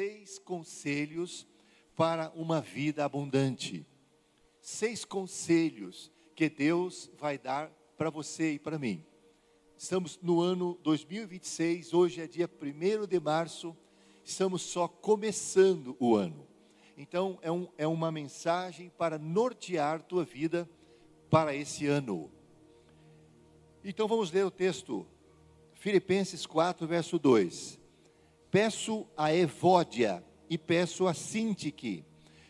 6 conselhos para uma vida abundante. 6 conselhos que Deus vai dar para você e para mim. Estamos no ano 2026, hoje é dia 1º de março, estamos só começando o ano. Então, é uma mensagem para nortear tua vida para esse ano. Então, vamos ler o texto, Filipenses 4, verso 2. Peço a Evódia e peço a Sintique,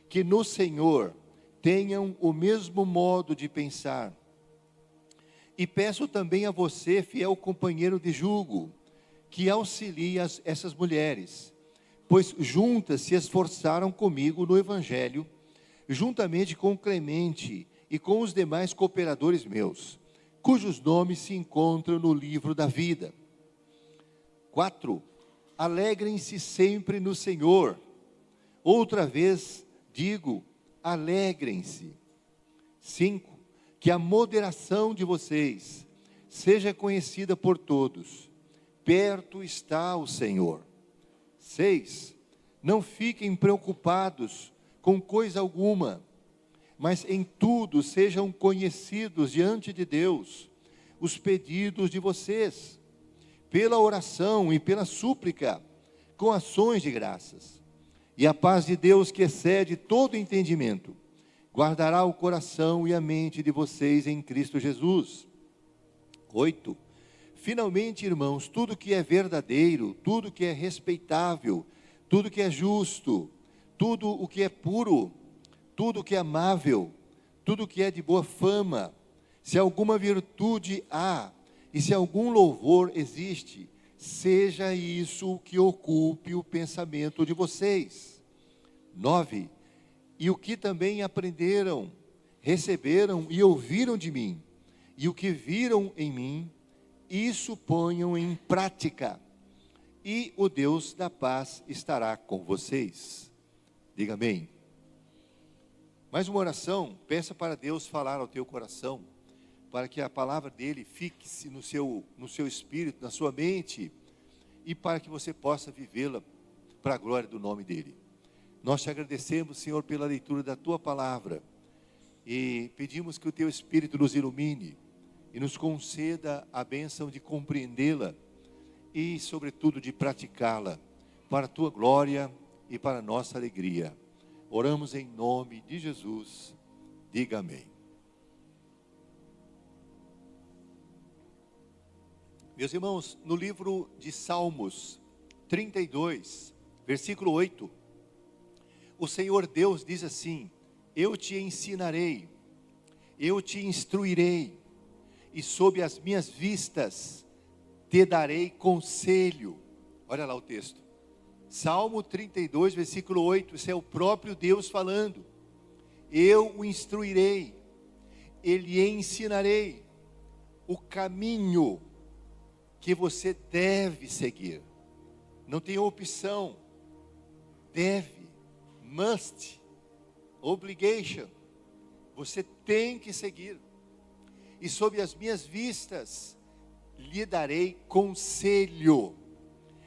que no Senhor tenham o mesmo modo de pensar. E peço também a você, fiel companheiro de jugo, que auxilie essas mulheres, pois juntas se esforçaram comigo no Evangelho, juntamente com Clemente e com os demais cooperadores meus, cujos nomes se encontram no livro da vida. 4. Alegrem-se sempre no Senhor. Outra vez digo, alegrem-se. 5. Que a moderação de vocês seja conhecida por todos. Perto está o Senhor. 6. Não fiquem preocupados com coisa alguma, mas em tudo sejam conhecidos diante de Deus os pedidos de vocês, pela oração e pela súplica, com ações de graças. E a paz de Deus, que excede todo entendimento, guardará o coração e a mente de vocês em Cristo Jesus. 8. Finalmente, irmãos, tudo que é verdadeiro, tudo que é respeitável, tudo que é justo, tudo o que é puro, tudo o que é amável, tudo o que é de boa fama, se alguma virtude há, e se algum louvor existe, seja isso o que ocupe o pensamento de vocês. 9. E o que também aprenderam, receberam e ouviram de mim, e o que viram em mim, isso ponham em prática, e o Deus da paz estará com vocês. Diga amém. Mais uma oração, peça para Deus falar ao teu coração, para que a palavra dele fixe no seu espírito, na sua mente, e para que você possa vivê-la para a glória do nome dele. Nós te agradecemos, Senhor, pela leitura da tua palavra, e pedimos que o teu Espírito nos ilumine, e nos conceda a bênção de compreendê-la, e sobretudo de praticá-la, para a tua glória e para a nossa alegria. Oramos em nome de Jesus, diga amém. Meus irmãos, no livro de Salmos 32, versículo 8, o Senhor Deus diz assim: eu te ensinarei, eu te instruirei, e sob as minhas vistas te darei conselho. Olha lá o texto. Salmo 32, versículo 8, isso é o próprio Deus falando. Eu o instruirei, ele ensinarei o caminho que você deve seguir. Não tem opção. Deve, must, obligation. Você tem que seguir. E sob as minhas vistas lhe darei conselho.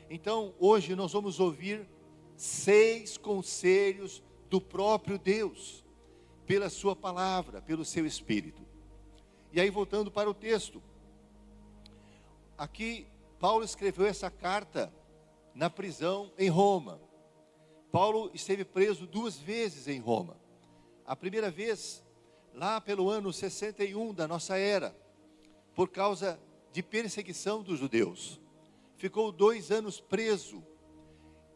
Então, hoje nós vamos ouvir 6 conselhos do próprio Deus, pela sua palavra, pelo seu Espírito. E aí, voltando para o texto, aqui Paulo escreveu essa carta na prisão em Roma. Paulo esteve preso 2 vezes em Roma. A primeira vez, lá pelo ano 61 da nossa era, por causa de perseguição dos judeus. Ficou 2 anos preso,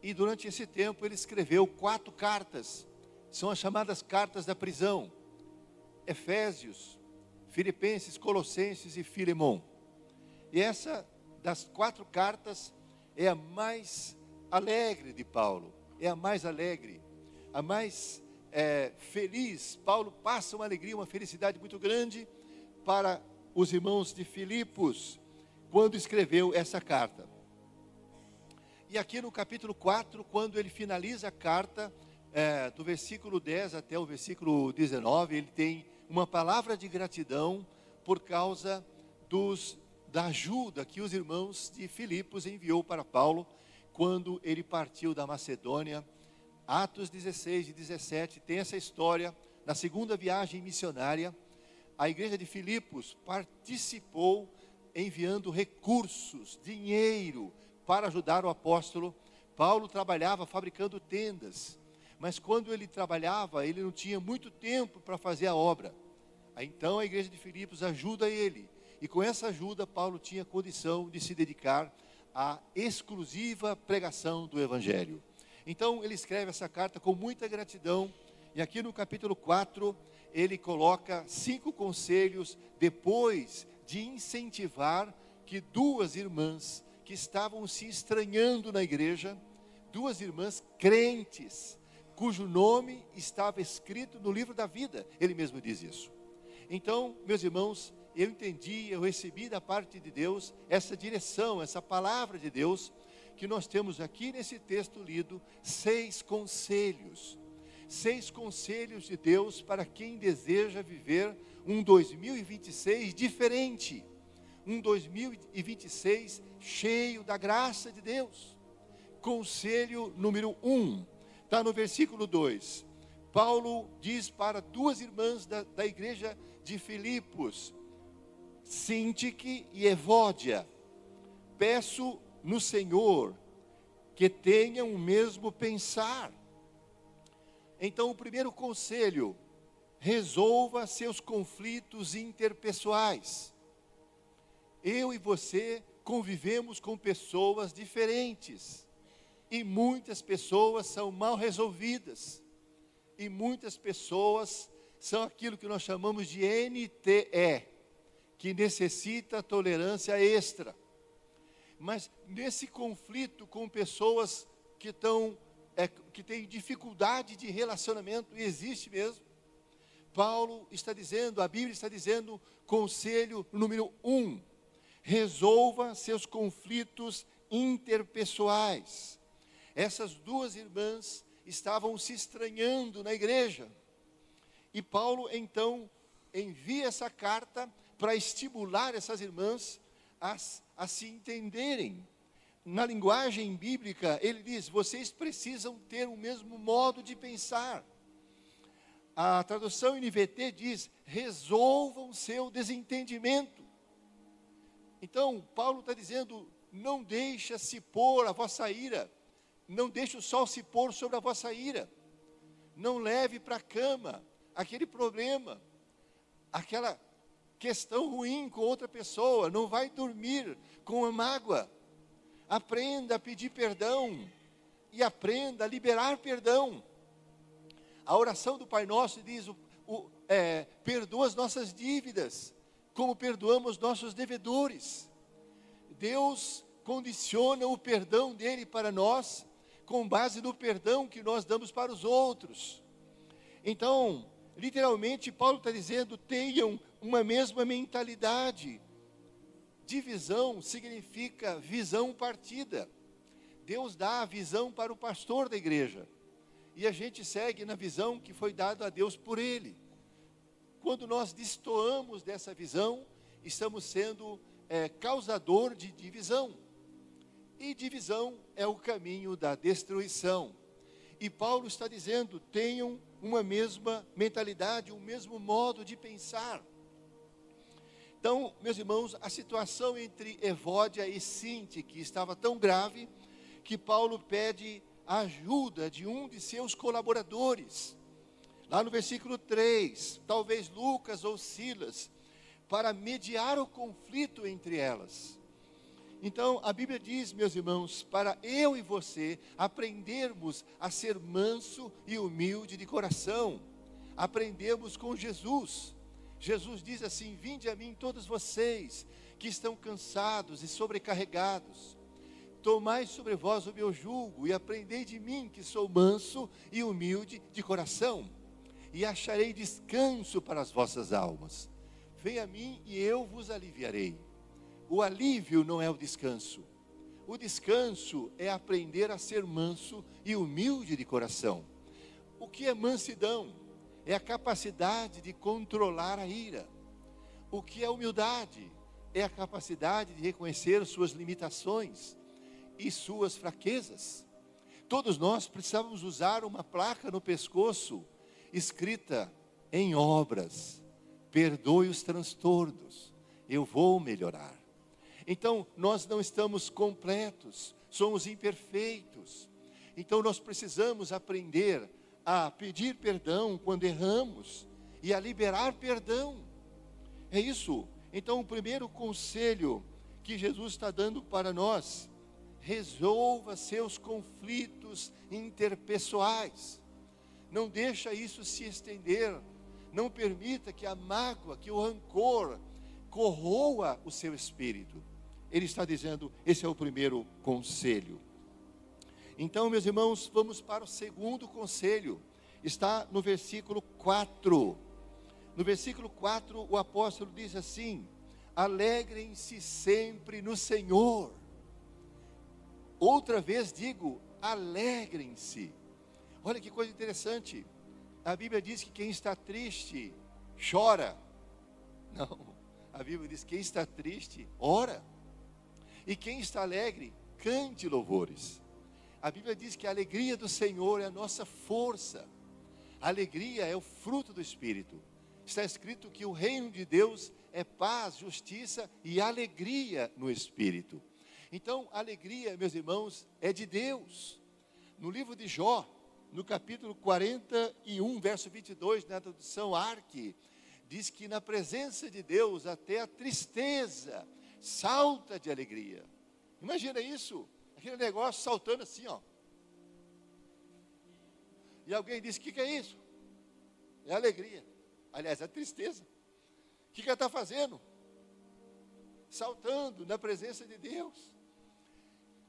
e durante esse tempo ele escreveu 4 cartas, são as chamadas cartas da prisão: Efésios, Filipenses, Colossenses e Filemão. E essa das 4 cartas é a mais alegre de Paulo, é a mais alegre, a mais feliz. Paulo passa uma alegria, uma felicidade muito grande para os irmãos de Filipos, quando escreveu essa carta. E aqui no capítulo 4, quando ele finaliza a carta, do versículo 10 até o versículo 19, ele tem uma palavra de gratidão por causa da ajuda que os irmãos de Filipos enviou para Paulo, quando ele partiu da Macedônia. Atos 16 e 17 tem essa história. Na segunda viagem missionária, a igreja de Filipos participou enviando recursos, dinheiro, para ajudar o apóstolo. Paulo trabalhava fabricando tendas, mas quando ele trabalhava, ele não tinha muito tempo para fazer a obra. Então a igreja de Filipos ajuda ele, e com essa ajuda Paulo tinha condição de se dedicar à exclusiva pregação do evangelho. Então ele escreve essa carta com muita gratidão, e aqui no capítulo 4, ele coloca 5 conselhos depois de incentivar que 2 irmãs que estavam se estranhando na igreja, 2 irmãs crentes, cujo nome estava escrito no livro da vida, ele mesmo diz isso. Então, meus irmãos, eu entendi, eu recebi da parte de Deus essa direção, essa palavra de Deus, que nós temos aqui nesse texto lido, 6 conselhos. 6 conselhos de Deus para quem deseja viver um 2026 diferente. Um 2026 cheio da graça de Deus. Conselho número 1, está no versículo 2. Paulo diz para 2 irmãs da igreja de Filipos, Sintique e Evódia: peço no Senhor que tenham o mesmo pensar. Então, o primeiro conselho: resolva seus conflitos interpessoais. Eu e você convivemos com pessoas diferentes, e muitas pessoas são mal resolvidas, e muitas pessoas são aquilo que nós chamamos de NTE, que necessita tolerância extra. Mas nesse conflito com pessoas que têm dificuldade de relacionamento, e existe mesmo, Paulo está dizendo, a Bíblia está dizendo, conselho número 1, resolva seus conflitos interpessoais. Essas 2 irmãs estavam se estranhando na igreja, e Paulo então envia essa carta para estimular essas irmãs a se entenderem. Na linguagem bíblica, ele diz: vocês precisam ter o mesmo modo de pensar. A tradução NVT diz: resolvam seu desentendimento. Então, Paulo está dizendo: não deixa se pôr a vossa ira, não deixe o sol se pôr sobre a vossa ira, não leve para a cama aquele problema, aquela questão ruim com outra pessoa, não vai dormir com a mágoa. Aprenda a pedir perdão e aprenda a liberar perdão. A oração do Pai Nosso diz: perdoa as nossas dívidas, como perdoamos nossos devedores. Deus condiciona o perdão dele para nós, com base no perdão que nós damos para os outros. Então, literalmente, Paulo está dizendo: tenham uma mesma mentalidade. Divisão significa visão partida. Deus dá a visão para o pastor da igreja, e a gente segue na visão que foi dada a Deus por ele. Quando nós destoamos dessa visão, estamos sendo causador de divisão, e divisão é o caminho da destruição. E Paulo está dizendo: tenham uma mesma mentalidade, um mesmo modo de pensar. Então, meus irmãos, a situação entre Evódia e Sintique estava tão grave que Paulo pede a ajuda de um de seus colaboradores. Lá no versículo 3, talvez Lucas ou Silas, para mediar o conflito entre elas. Então, a Bíblia diz, meus irmãos, para eu e você aprendermos a ser manso e humilde de coração, aprendemos com Jesus. Jesus diz assim: vinde a mim todos vocês que estão cansados e sobrecarregados, tomai sobre vós o meu jugo e aprendei de mim, que sou manso e humilde de coração, e acharei descanso para as vossas almas. Venha a mim e eu vos aliviarei. O alívio não é o descanso. O descanso é aprender a ser manso e humilde de coração. O que é mansidão? É a capacidade de controlar a ira. O que é humildade? É a capacidade de reconhecer suas limitações e suas fraquezas. Todos nós precisamos usar uma placa no pescoço, escrita em obras: perdoe os transtornos, eu vou melhorar. Então, nós não estamos completos, somos imperfeitos. Então, nós precisamos aprender a pedir perdão quando erramos e a liberar perdão. É isso. Então, o primeiro conselho que Jesus está dando para nós: resolva seus conflitos interpessoais. Não deixa isso se estender. Não permita que a mágoa, que o rancor corroa o seu espírito. Ele está dizendo, esse é o primeiro conselho. Então, meus irmãos, vamos para o segundo conselho. Está no versículo 4. No versículo 4, o apóstolo diz assim: alegrem-se sempre no Senhor. Outra vez digo, alegrem-se. Olha que coisa interessante. A Bíblia diz que quem está triste, chora. Não, a Bíblia diz que quem está triste, ora. E quem está alegre, cante louvores. A Bíblia diz que a alegria do Senhor é a nossa força. A alegria é o fruto do Espírito. Está escrito que o reino de Deus é paz, justiça e alegria no Espírito. Então, a alegria, meus irmãos, é de Deus. No livro de Jó, no capítulo 41, verso 22, na tradução Arque, diz que na presença de Deus até a tristeza salta de alegria. Imagina isso, aquele negócio saltando assim, ó. E alguém diz, o que é isso? É alegria. Aliás, é tristeza. O que ela está fazendo? Saltando na presença de Deus.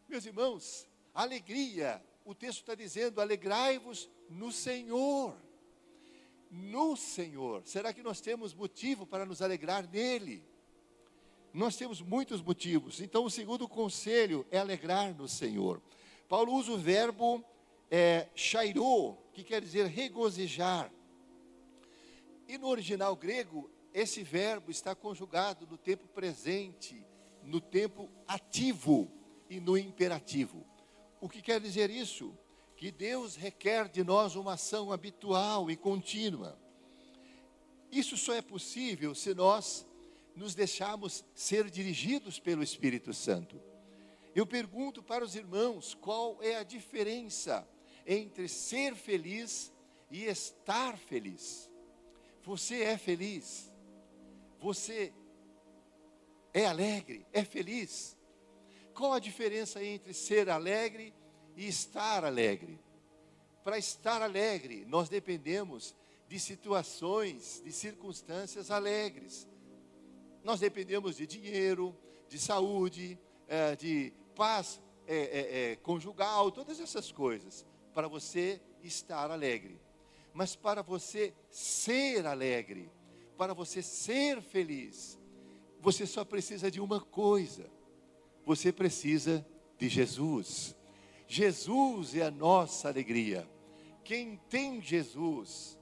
Meus irmãos, alegria, o texto está dizendo, alegrai-vos no Senhor. No Senhor. Será que nós temos motivo para nos alegrar nele? Nós temos muitos motivos. Então, o segundo conselho é alegrar no Senhor. Paulo usa o verbo chairô, que quer dizer regozijar. E no original grego, esse verbo está conjugado no tempo presente, no tempo ativo e no imperativo. O que quer dizer isso? Que Deus requer de nós uma ação habitual e contínua. Isso só é possível se nós nos deixarmos ser dirigidos pelo Espírito Santo. Eu pergunto para os irmãos, qual é a diferença entre ser feliz e estar feliz? Você é feliz? Você é alegre? É feliz? Qual a diferença entre ser alegre e estar alegre? Para estar alegre, nós dependemos de situações, de circunstâncias alegres. Nós dependemos de dinheiro, de saúde, de paz conjugal, todas essas coisas, para você estar alegre. Mas para você ser alegre, para você ser feliz, você só precisa de uma coisa: você precisa de Jesus. Jesus é a nossa alegria. Quem tem Jesus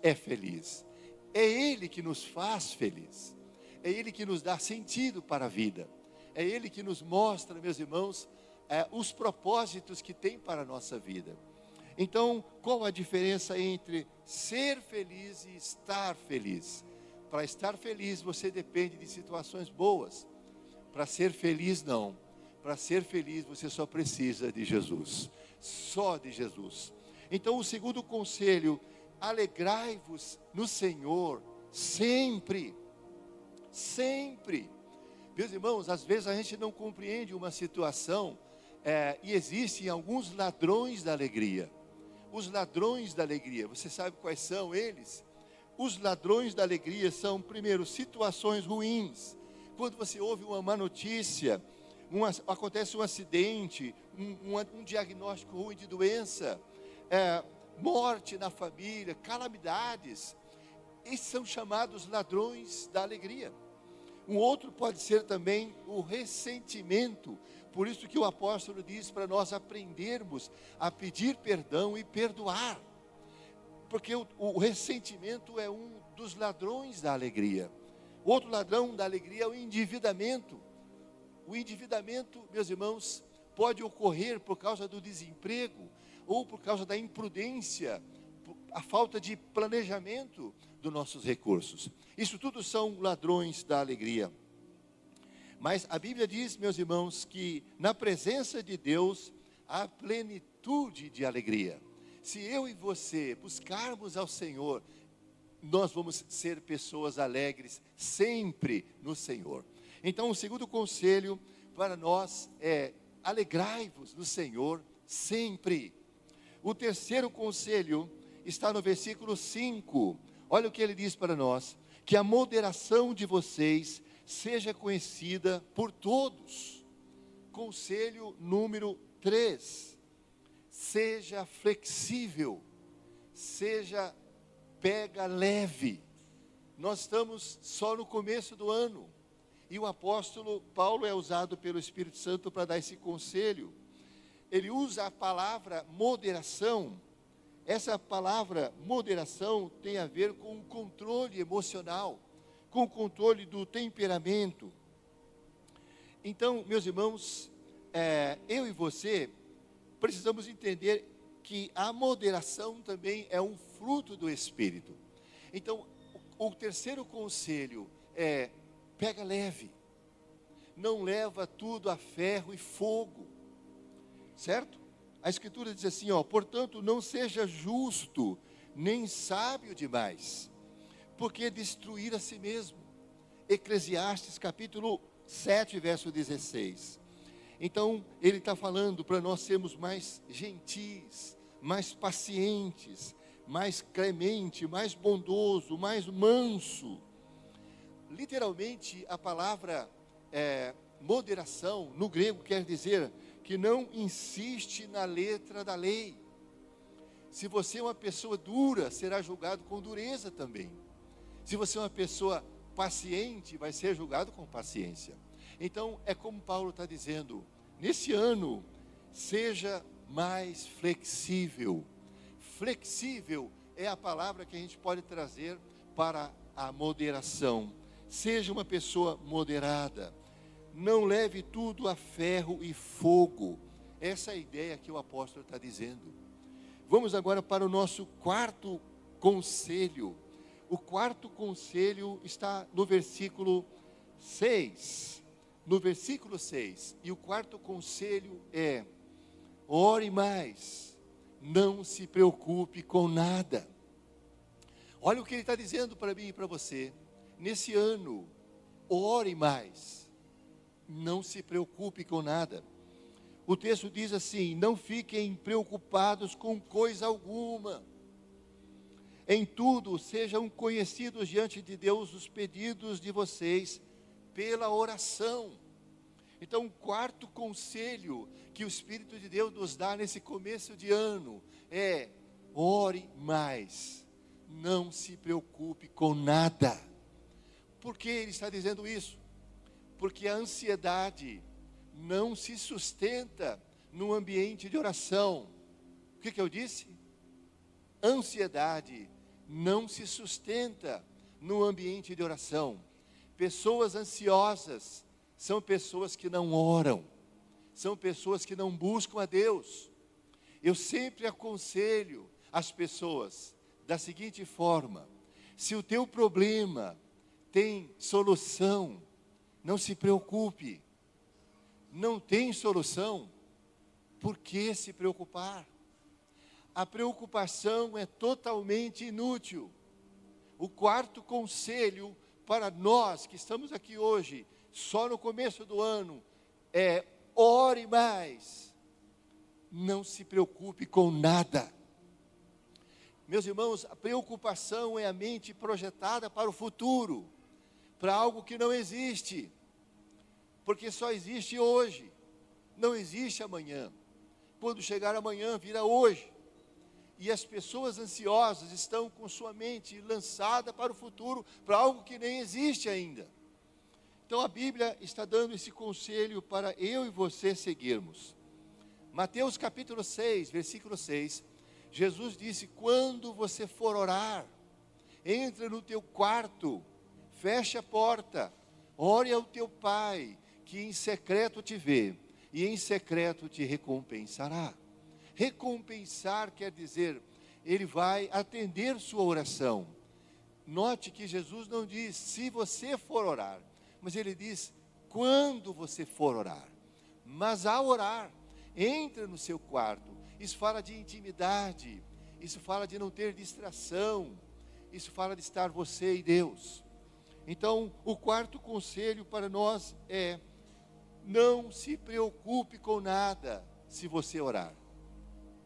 é feliz. É Ele que nos faz feliz. É Ele que nos dá sentido para a vida. É Ele que nos mostra, meus irmãos, os propósitos que tem para a nossa vida. Então, qual a diferença entre ser feliz e estar feliz? Para estar feliz, você depende de situações boas. Para ser feliz, não. Para ser feliz, você só precisa de Jesus. Só de Jesus. Então, o segundo conselho: alegrai-vos no Senhor sempre. Sempre. Meus irmãos, às vezes a gente não compreende uma situação e existem alguns ladrões da alegria. Os ladrões da alegria, você sabe quais são eles? Os ladrões da alegria são, primeiro, situações ruins. Quando você ouve uma má notícia, acontece um acidente, um diagnóstico ruim de doença, morte na família, calamidades. Esses são chamados ladrões da alegria. Um outro pode ser também o ressentimento. Por isso que o apóstolo diz para nós aprendermos a pedir perdão e perdoar. Porque o ressentimento é um dos ladrões da alegria. Outro ladrão da alegria é o endividamento. o endividamento, meus irmãos, pode ocorrer por causa do desemprego, ou por causa da imprudência, a falta de planejamento dos nossos recursos. Isso tudo são ladrões da alegria. Mas a Bíblia diz, meus irmãos, que na presença de Deus há plenitude de alegria. Se eu e você buscarmos ao Senhor, nós vamos ser pessoas alegres sempre no Senhor. Então, o segundo conselho para nós é: alegrai-vos no Senhor sempre. O terceiro conselho está no versículo 5. Olha o que ele diz para nós: que a moderação de vocês seja conhecida por todos. Conselho número 3. Seja flexível, seja pega leve. Nós estamos só no começo do ano, e o apóstolo Paulo é usado pelo Espírito Santo para dar esse conselho. Ele usa a palavra moderação. Essa palavra moderação tem a ver com o controle emocional, com o controle do temperamento. Então, meus irmãos, eu e você precisamos entender que a moderação também é um fruto do Espírito. Então, o terceiro conselho é: pega leve, não leva tudo a ferro e fogo, certo? A Escritura diz assim, portanto, não seja justo, nem sábio demais, porque destruir a si mesmo. Eclesiastes capítulo 7, verso 16. Então, ele está falando para nós sermos mais gentis, mais pacientes, mais clemente, mais bondoso, mais manso. Literalmente, a palavra moderação, no grego, quer dizer que não insiste na letra da lei. Se você é uma pessoa dura, será julgado com dureza também. Se você é uma pessoa paciente, vai ser julgado com paciência. Então, é como Paulo está dizendo: nesse ano, seja mais flexível. Flexível é a palavra que a gente pode trazer para a moderação. Seja uma pessoa moderada. Não leve tudo a ferro e fogo. Essa é a ideia que o apóstolo está dizendo. Vamos agora para o nosso quarto conselho. O quarto conselho está no versículo 6. No versículo 6. E o quarto conselho é: ore mais, não se preocupe com nada. Olha o que ele está dizendo para mim e para você. Nesse ano, ore mais, não se preocupe com nada. O texto diz assim: não fiquem preocupados com coisa alguma. Em tudo, sejam conhecidos diante de Deus os pedidos de vocês pela oração. Então, o quarto conselho que o Espírito de Deus nos dá nesse começo de ano é: ore mais, não se preocupe com nada. Por que ele está dizendo isso? Porque a ansiedade não se sustenta num ambiente de oração. O que eu disse? Ansiedade não se sustenta num ambiente de oração. Pessoas ansiosas são pessoas que não oram, são pessoas que não buscam a Deus. Eu sempre aconselho as pessoas da seguinte forma: se o teu problema tem solução, não se preocupe. Não tem solução, por que se preocupar? A preocupação é totalmente inútil. O quarto conselho para nós que estamos aqui hoje, só no começo do ano, é: ore mais, não se preocupe com nada. Meus irmãos, a preocupação é a mente projetada para o futuro, para algo que não existe, porque só existe hoje, não existe amanhã. Quando chegar amanhã, virá hoje. E as pessoas ansiosas estão com sua mente lançada para o futuro, para algo que nem existe ainda. Então a Bíblia está dando esse conselho para eu e você seguirmos. Mateus capítulo 6, versículo 6, Jesus disse: quando você for orar, entra no teu quarto, fecha a porta, ore ao teu pai, que em secreto te vê, e em secreto te recompensará. Recompensar quer dizer, Ele vai atender sua oração. Note que Jesus não diz, se você for orar, mas Ele diz, quando você for orar. Mas ao orar, entra no seu quarto. Isso fala de intimidade, isso fala de não ter distração, isso fala de estar você e Deus. Então, o quarto conselho para nós é, não se preocupe com nada se você orar.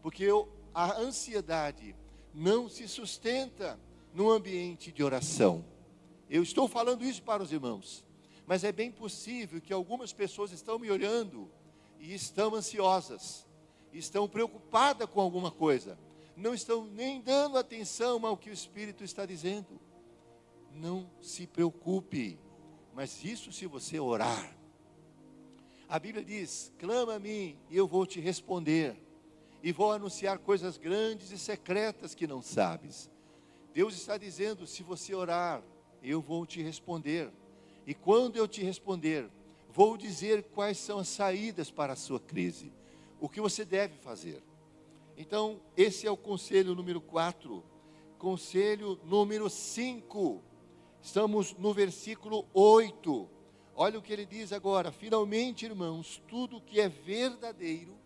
Porque a ansiedade não se sustenta no ambiente de oração. Eu estou falando isso para os irmãos, mas é bem possível que algumas pessoas estão me olhando e estão ansiosas, estão preocupadas com alguma coisa, não estão nem dando atenção ao que o Espírito está dizendo. Não se preocupe, mas isso se você orar. A Bíblia diz, clama a mim e eu vou te responder, e vou anunciar coisas grandes e secretas que não sabes. Deus está dizendo, se você orar, eu vou te responder, e quando eu te responder, vou dizer quais são as saídas para a sua crise, o que você deve fazer. Então, esse é o conselho número 4. Conselho número 5, estamos no versículo 8, olha o que ele diz agora, finalmente irmãos, tudo que é verdadeiro,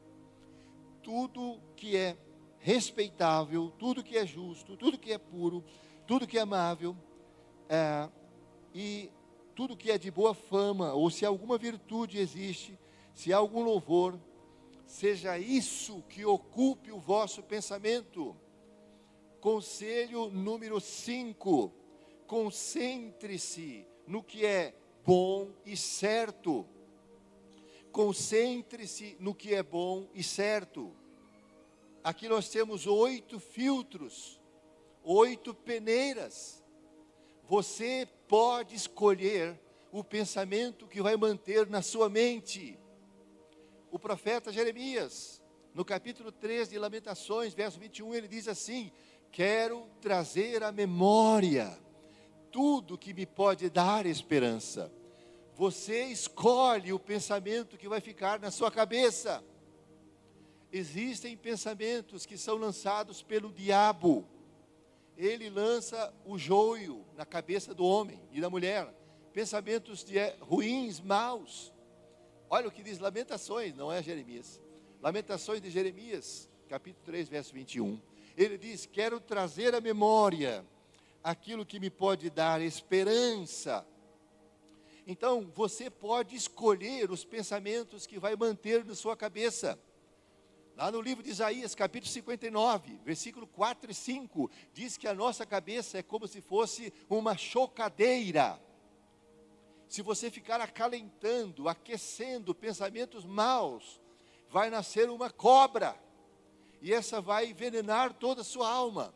tudo que é respeitável, tudo que é justo, tudo que é puro, tudo que é amável, e tudo que é de boa fama, ou se alguma virtude existe, se há algum louvor, seja isso que ocupe o vosso pensamento. Conselho número 5, concentre-se no que é bom e certo. Concentre-se no que é bom e certo. Aqui nós temos 8 filtros, 8 peneiras. Você pode escolher o pensamento que vai manter na sua mente. O profeta Jeremias, no capítulo 3 de Lamentações, verso 21, ele diz assim, quero trazer à memória tudo que me pode dar esperança. Você escolhe o pensamento que vai ficar na sua cabeça. Existem pensamentos que são lançados pelo diabo. Ele lança o joio na cabeça do homem e da mulher. Pensamentos ruins, maus. Olha o que diz Lamentações, não é Jeremias. Lamentações de Jeremias, capítulo 3, verso 21. Ele diz, quero trazer à memória aquilo que me pode dar esperança. Então, você pode escolher os pensamentos que vai manter na sua cabeça. Lá no livro de Isaías, capítulo 59, versículo 4 e 5, diz que a nossa cabeça é como se fosse uma chocadeira. Se você ficar acalentando, aquecendo pensamentos maus, vai nascer uma cobra, e essa vai envenenar toda a sua alma.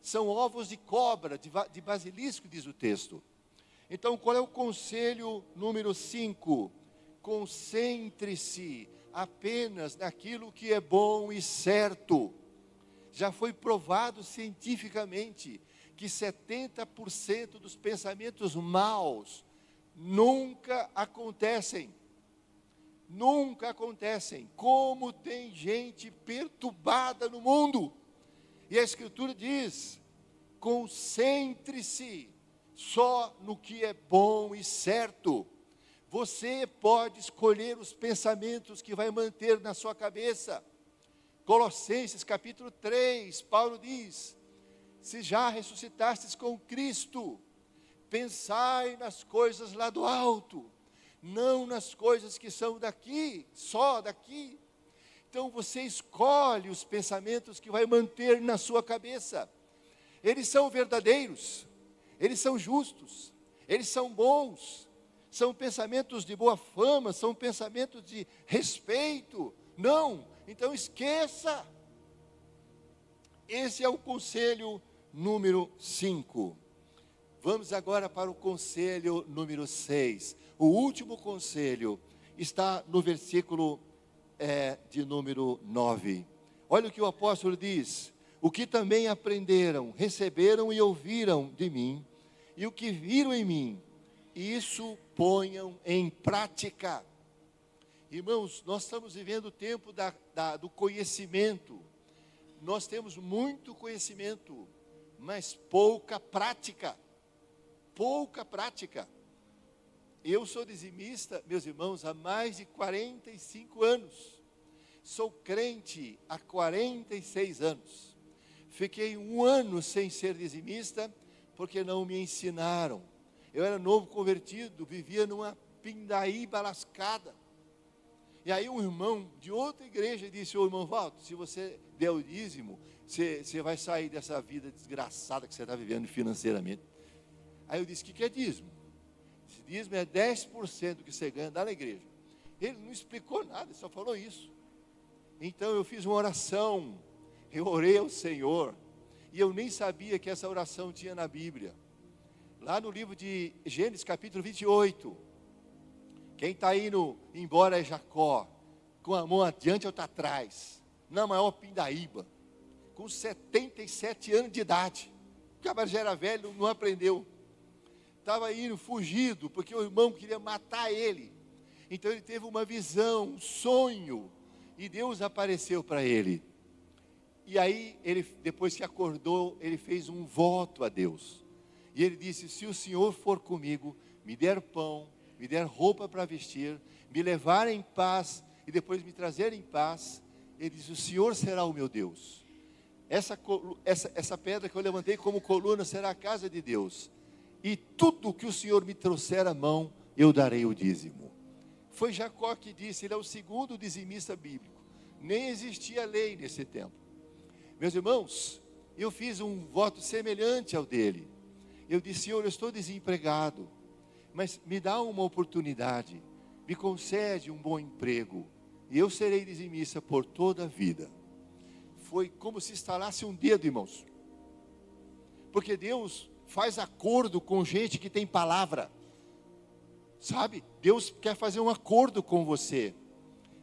São ovos de cobra, de basilisco, diz o texto. Então, qual é o conselho número 5? Concentre-se apenas naquilo que é bom e certo. Já foi provado cientificamente que 70% dos pensamentos maus nunca acontecem. Nunca acontecem. Como tem gente perturbada no mundo. E a Escritura diz, concentre-se só no que é bom e certo. Você pode escolher os pensamentos que vai manter na sua cabeça. Colossenses capítulo 3, Paulo diz, se já ressuscitastes com Cristo, pensai nas coisas lá do alto, não nas coisas que são daqui, só daqui. Então você escolhe os pensamentos que vai manter na sua cabeça. Eles são verdadeiros, eles são justos, eles são bons, são pensamentos de boa fama, são pensamentos de respeito. Não, então esqueça. Esse é o conselho número 5. Vamos agora para o conselho número 6. O último conselho está no versículo de número 9. Olha o que o apóstolo diz. O que também aprenderam, receberam e ouviram de mim, e o que viram em mim, isso ponham em prática. Irmãos, nós estamos vivendo o tempo do conhecimento. Nós temos muito conhecimento, mas pouca prática. Pouca prática. Eu sou dizimista, meus irmãos, há mais de 45 anos. Sou crente há 46 anos. Fiquei 1 ano sem ser dizimista, porque não me ensinaram. Eu era novo convertido, vivia numa pindaíba lascada. E aí um irmão de outra igreja disse: ô irmão Walter, se você der o dízimo, você vai sair dessa vida desgraçada que você está vivendo financeiramente. Aí eu disse: o que é dízimo? Esse dízimo é 10% do que você ganha, dá na igreja. Ele não explicou nada, ele só falou isso. Então eu fiz uma oração, eu orei ao Senhor, e eu nem sabia que essa oração tinha na Bíblia. Lá no livro de Gênesis capítulo 28, quem está indo embora é Jacó, com a mão adiante ou está atrás, na maior pindaíba, com 77 anos de idade. O cara já era velho, não aprendeu. Estava indo fugido, porque o irmão queria matar ele. Então ele teve uma visão, um sonho, e Deus apareceu para ele. E aí, ele, depois que acordou, ele fez um voto a Deus. E ele disse: se o Senhor for comigo, me der pão, me der roupa para vestir, me levar em paz e depois me trazer em paz, ele disse: o Senhor será o meu Deus. Essa pedra que eu levantei como coluna será a casa de Deus. E tudo que o Senhor me trouxer à mão, eu darei o dízimo. Foi Jacó que disse, ele é o segundo dizimista bíblico. Nem existia lei nesse tempo. Meus irmãos, eu fiz um voto semelhante ao dele. Eu disse: Senhor, eu estou desempregado, mas me dá uma oportunidade, me concede um bom emprego, e eu serei dizimista por toda a vida. Foi como se estalasse um dedo, irmãos, porque Deus faz acordo com gente que tem palavra, sabe? Deus quer fazer um acordo com você.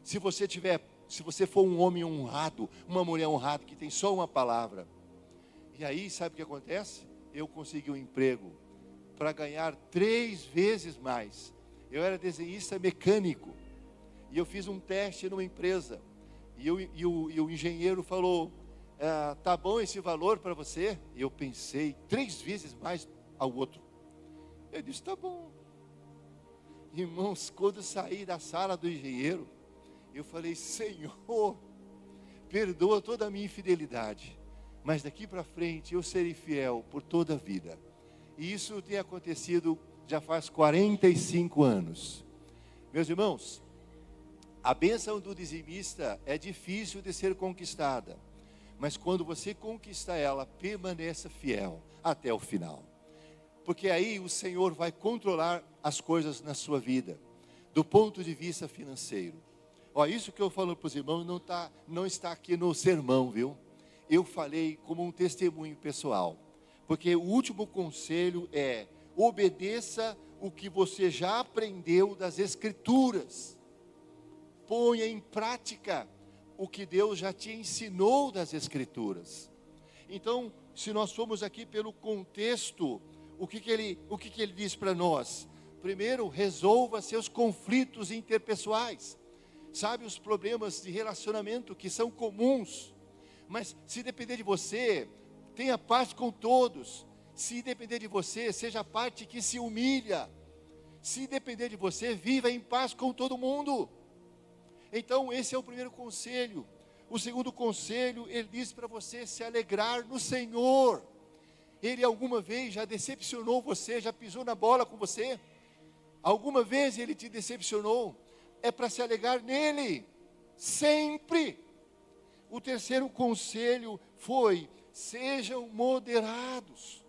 Se você for um homem honrado, uma mulher honrada, que tem só uma palavra. E aí, sabe o que acontece? Eu consegui um emprego para ganhar 3 vezes mais. Eu era desenhista mecânico, e eu fiz um teste numa empresa, e o engenheiro falou: tá bom esse valor para você? E eu pensei, 3 vezes mais ao outro. Eu disse: tá bom. Irmãos, quando eu saí da sala do engenheiro, eu falei: Senhor, perdoa toda a minha infidelidade, mas daqui para frente eu serei fiel por toda a vida. E isso tem acontecido já faz 45 anos. Meus irmãos, a bênção do dizimista é difícil de ser conquistada, mas quando você conquista ela, permaneça fiel até o final, porque aí o Senhor vai controlar as coisas na sua vida, do ponto de vista financeiro. Isso que eu falo para os irmãos não está aqui no sermão, viu? Eu falei como um testemunho pessoal, porque o último conselho é: obedeça o que você já aprendeu das Escrituras, ponha em prática o que Deus já te ensinou das Escrituras. Então, se nós formos aqui pelo contexto, o que ele diz para nós? Primeiro, resolva seus conflitos interpessoais. Sabe, os problemas de relacionamento que são comuns, mas se depender de você, tenha paz com todos. Se depender de você, seja a parte que se humilha. Se depender de você, viva em paz com todo mundo. Então esse é o primeiro conselho. O segundo conselho, ele diz para você se alegrar no Senhor. Ele alguma vez já decepcionou você, já pisou na bola com você? Alguma vez ele te decepcionou? É para se alegrar nele, sempre. O terceiro conselho foi: sejam moderados.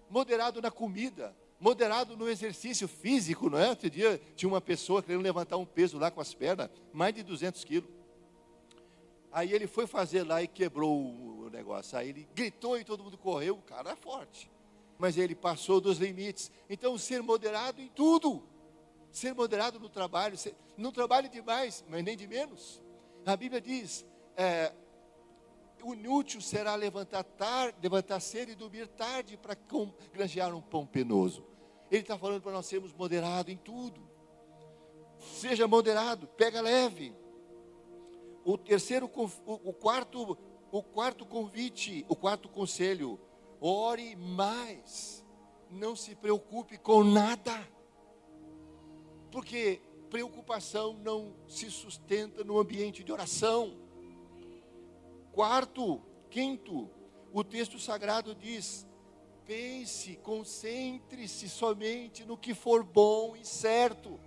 Moderado na comida, moderado no exercício físico, não é? Outro dia tinha uma pessoa querendo levantar um peso lá com as pernas, mais de 200 quilos. Aí ele foi fazer lá e quebrou o negócio. Aí ele gritou e todo mundo correu. O cara é forte, mas ele passou dos limites. Então, ser moderado em tudo. Ser moderado no trabalho, não trabalhe demais, mas nem de menos. A Bíblia diz: o inútil será levantar cedo e dormir tarde para granjear um pão penoso. Ele está falando para nós sermos moderados em tudo. Seja moderado, pega leve. O quarto convite, o quarto conselho: ore mais. Não se preocupe com nada, porque preocupação não se sustenta no ambiente de oração. Quinto, o texto sagrado diz: pense, concentre-se somente no que for bom e certo.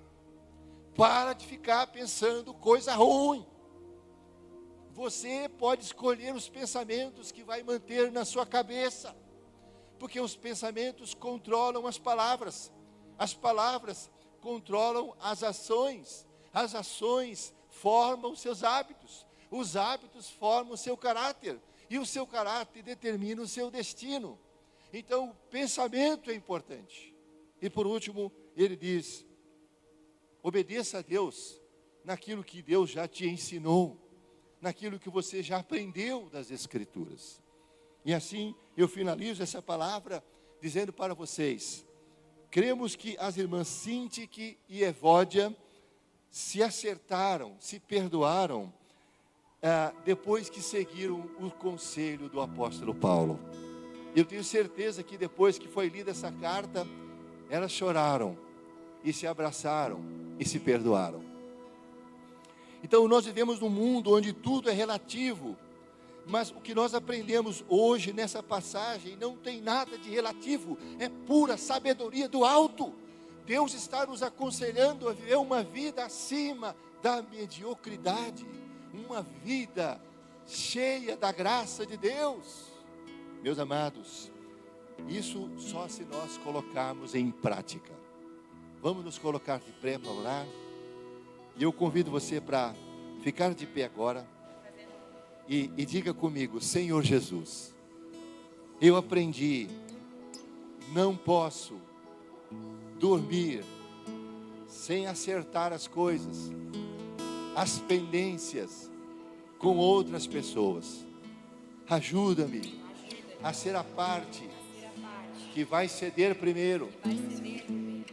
Para de ficar pensando coisa ruim. Você pode escolher os pensamentos que vai manter na sua cabeça, porque os pensamentos controlam as palavras controlam as ações formam seus hábitos, os hábitos formam o seu caráter, e o seu caráter determina o seu destino. Então, o pensamento é importante. E por último, ele diz: obedeça a Deus naquilo que Deus já te ensinou, naquilo que você já aprendeu das Escrituras. E assim eu finalizo essa palavra dizendo para vocês: cremos que as irmãs Sintique e Evódia se acertaram, se perdoaram, depois que seguiram o conselho do apóstolo Paulo. Eu tenho certeza que depois que foi lida essa carta, elas choraram, e se abraçaram, e se perdoaram. Então nós vivemos num mundo onde tudo é relativo, mas o que nós aprendemos hoje nessa passagem não tem nada de relativo, é pura sabedoria do alto. Deus está nos aconselhando a viver uma vida acima da mediocridade, uma vida cheia da graça de Deus. Meus amados, isso só se nós colocarmos em prática. Vamos nos colocar de pé para orar? E eu convido você para ficar de pé agora e diga comigo: Senhor Jesus, eu aprendi, não posso dormir sem acertar as coisas, as pendências com outras pessoas. Ajuda-me a ser a parte que vai ceder primeiro,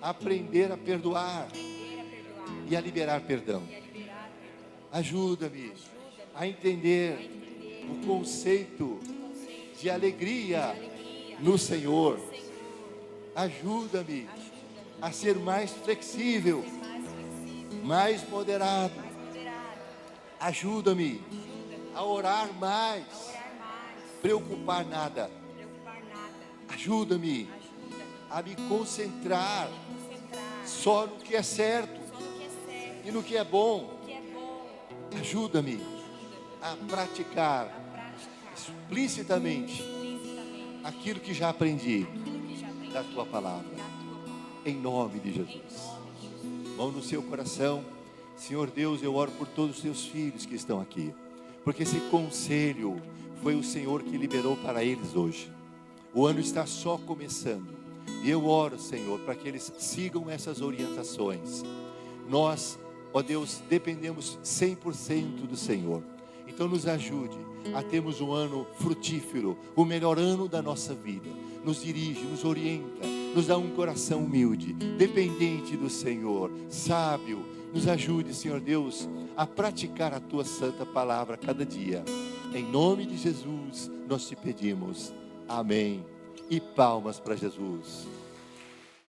aprender a perdoar e a liberar perdão. Ajuda-me a entender o conceito de alegria no Senhor. Ajuda-me a ser mais flexível, mais moderado. Ajuda-me a orar mais, preocupar nada. Ajuda-me a me concentrar só no que é certo e no que é bom. Ajuda-me a praticar explicitamente aquilo que já aprendi da tua palavra, em nome de Jesus. Mão no seu coração. Senhor Deus, eu oro por todos os teus filhos que estão aqui, porque esse conselho foi o Senhor que liberou para eles hoje. O ano está só começando, e eu oro, Senhor, para que eles sigam essas orientações. Nós, ó Deus, dependemos 100% do Senhor. Então nos ajude a termos um ano frutífero, o melhor ano da nossa vida. Nos dirige, nos orienta, nos dá um coração humilde, dependente do Senhor, sábio. Nos ajude, Senhor Deus, a praticar a tua santa palavra cada dia. Em nome de Jesus nós te pedimos. Amém. E palmas para Jesus.